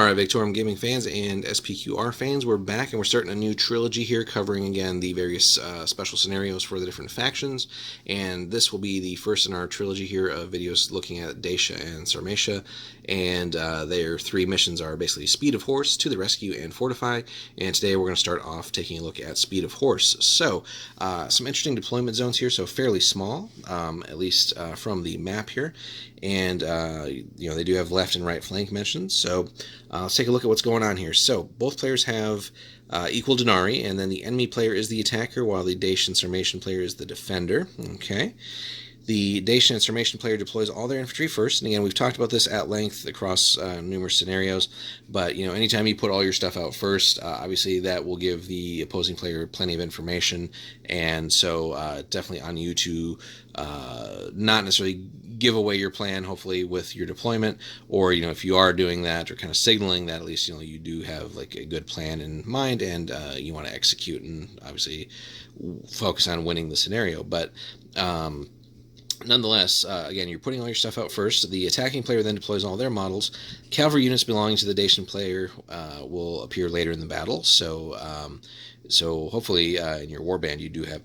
Alright, Victorum Gaming fans and SPQR fans, we're back and we're starting a new trilogy here covering again the various special scenarios for the different factions, and this will be the first in our trilogy here of videos looking at Dacian Sarmatian, and their three missions are basically Speed of Horse, To the Rescue, and Fortify, and today we're going to start off taking a look at Speed of Horse. So, some interesting deployment zones here, so fairly small, at least from the map here, and they do have left and right flank mentions, so let's take a look at what's going on here. So both players have equal denarii, and then the enemy player is the attacker while the Dacian Sarmatian player is the defender. Okay. The Dacian Sarmatian player deploys all their infantry first, and again, we've talked about this at length across numerous scenarios, but anytime you put all your stuff out first, obviously that will give the opposing player plenty of information, and so definitely on you to not necessarily give away your plan, hopefully, with your deployment, or if you are doing that or kind of signaling that, at least you do have like a good plan in mind, and you want to execute and obviously focus on winning the scenario. But nonetheless, again, you're putting all your stuff out first. The attacking player then deploys all their models. Cavalry units belonging to the Dacian player will appear later in the battle. So hopefully in your warband you do have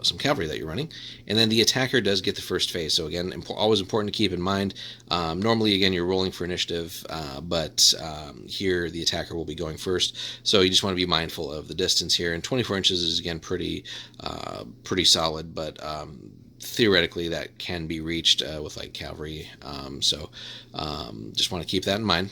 some cavalry that you're running. And then the attacker does get the first phase. So again, always important to keep in mind. Normally, again, you're rolling for initiative, but here the attacker will be going first. So you just want to be mindful of the distance here. And 24 inches is, again, pretty solid, but theoretically that can be reached with like cavalry. Just want to keep that in mind.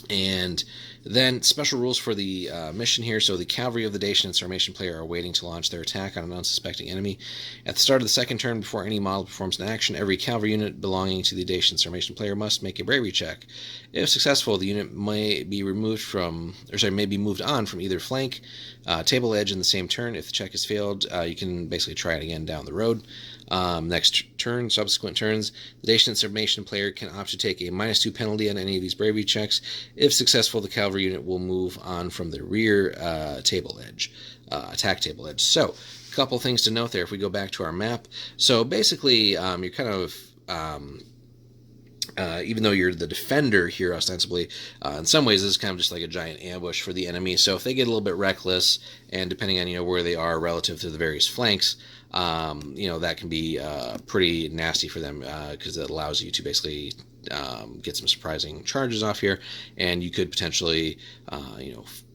And then special rules for the mission here. So the cavalry of the Dacian and Sarmatian player are waiting to launch their attack on an unsuspecting enemy. At the start of the second turn, before any model performs an action, every cavalry unit belonging to the Dacian Sarmatian player must make a bravery check. If successful, the unit may be moved on from either flank, table edge in the same turn. If the check is failed, you can basically try it again down the road. Next turn, subsequent turns, the Dacian Sarmatian player can opt to take a -2 penalty on any of these bravery checks. If successful, the cavalry unit will move on from the rear table edge, attack table edge. So, a couple things to note there if we go back to our map. So basically, you're kind of even though you're the defender here ostensibly, in some ways this is kind of just like a giant ambush for the enemy. So if they get a little bit reckless, and depending on where they are relative to the various flanks, that can be pretty nasty for them, because it allows you to basically get some surprising charges off here, and you could potentially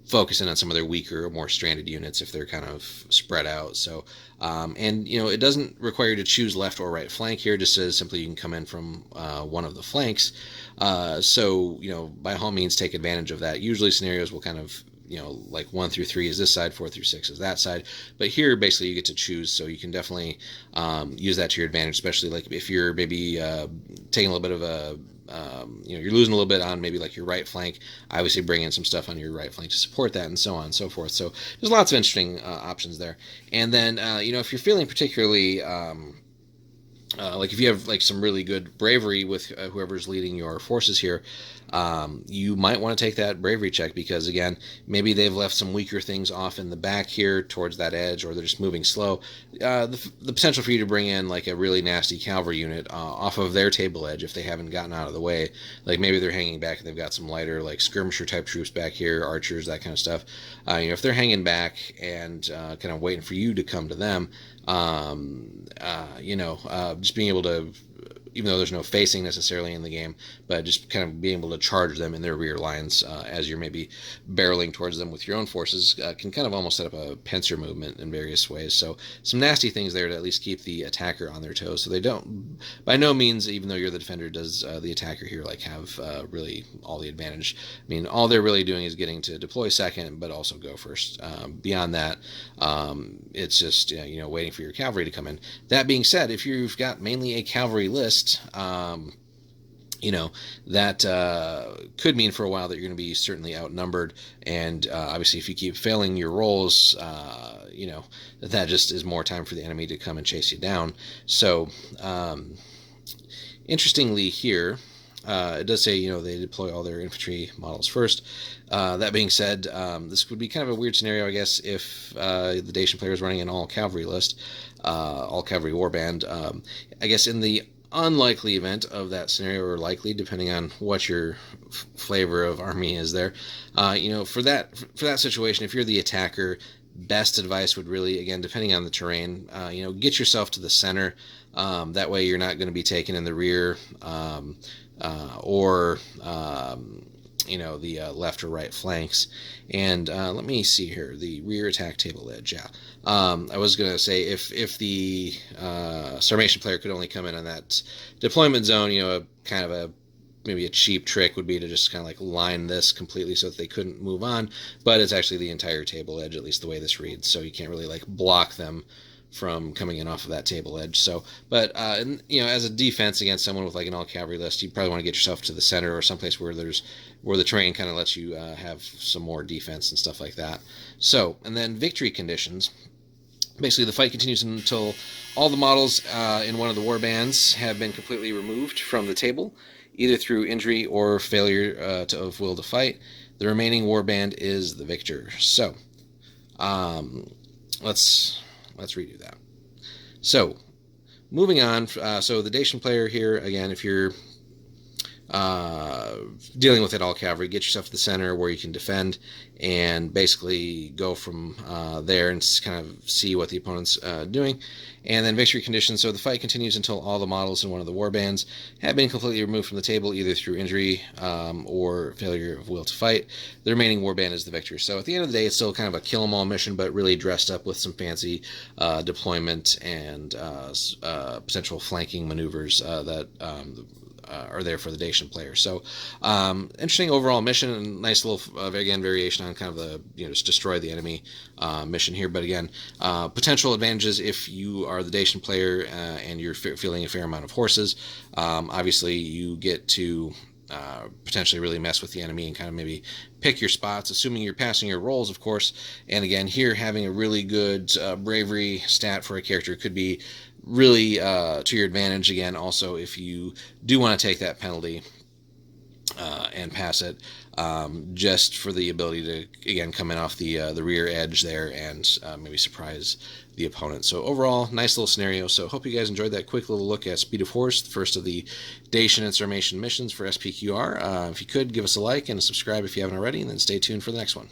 focus in on some of their weaker, more stranded units if they're kind of spread out. So, it doesn't require you to choose left or right flank here, just as simply you can come in from one of the flanks. By all means, take advantage of that. Usually scenarios will kind of, like 1 through 3 is this side, 4 through 6 is that side. But here, basically, you get to choose, so you can definitely use that to your advantage, especially like if you're maybe taking a little bit of a you're losing a little bit on maybe like your right flank. Obviously bring in some stuff on your right flank to support that, and so on and so forth. So there's lots of interesting options there. And then if you're feeling particularly like if you have like some really good bravery with whoever's leading your forces here, you might want to take that bravery check, because again, maybe they've left some weaker things off in the back here towards that edge, or they're just moving slow. The potential for you to bring in like a really nasty cavalry unit off of their table edge if they haven't gotten out of the way, like maybe they're hanging back and they've got some lighter like skirmisher type troops back here, archers, that kind of stuff. If they're hanging back and kind of waiting for you to come to them, just being able to, even though there's no facing necessarily in the game, but just kind of being able to charge them in their rear lines as you're maybe barreling towards them with your own forces can kind of almost set up a pincer movement in various ways. So some nasty things there to at least keep the attacker on their toes, so they don't, by no means, even though you're the defender, does the attacker here like have really all the advantage. I mean, all they're really doing is getting to deploy second, but also go first. Beyond that, it's just waiting for your cavalry to come in. That being said, if you've got mainly a cavalry list, that could mean for a while that you're going to be certainly outnumbered, and obviously if you keep failing your rolls, that just is more time for the enemy to come and chase you down. So interestingly here, it does say they deploy all their infantry models first. That being said, this would be kind of a weird scenario, I guess, if the Dacian player is running an all cavalry list, all cavalry warband. I guess in the unlikely event of that scenario, or likely depending on what your flavor of army is there, for that situation, if you're the attacker, best advice would really, again, depending on the terrain, get yourself to the center. That way you're not going to be taken in the rear, or the left or right flanks. And let me see here, the rear attack table edge. Yeah, I was going to say, if the Sarmatian player could only come in on that deployment zone, maybe a cheap trick would be to just kind of like line this completely so that they couldn't move on, but it's actually the entire table edge, at least the way this reads, so you can't really like block them from coming in off of that table edge. So, but as a defense against someone with like an all cavalry list, you probably want to get yourself to the center or someplace where the terrain kind of lets you have some more defense and stuff like that. So, and then victory conditions. Basically, the fight continues until all the models in one of the war bands have been completely removed from the table, either through injury or failure of will to fight. The remaining war band is the victor. So, let's redo that. So, moving on. So the Dacian player here, again, if you're dealing with it all cavalry, get yourself to the center where you can defend, and basically go from there and kind of see what the opponent's doing. And then victory conditions. So the fight continues until all the models in one of the war bands have been completely removed from the table, either through injury or failure of will to fight. The remaining war band is the victor. So at the end of the day, it's still kind of a kill 'em all mission, but really dressed up with some fancy deployment and potential flanking maneuvers that are there for the Dacian player. So interesting overall mission, and nice little again variation on kind of the just destroy the enemy mission here. But again, potential advantages if you are the Dacian player and you're feeling a fair amount of horses. Obviously, you get to potentially really mess with the enemy and kind of maybe pick your spots, assuming you're passing your rolls, of course. And again, here having a really good bravery stat for a character could be really to your advantage. Again, also if you do want to take that penalty and pass it, just for the ability to again come in off the rear edge there and maybe surprise the opponent. So overall, nice little scenario. So hope you guys enjoyed that quick little look at Speed of Horse, the first of the Dacian and Sarmatian missions for SPQR. If you could, give us a like and a subscribe if you haven't already, and then stay tuned for the next one.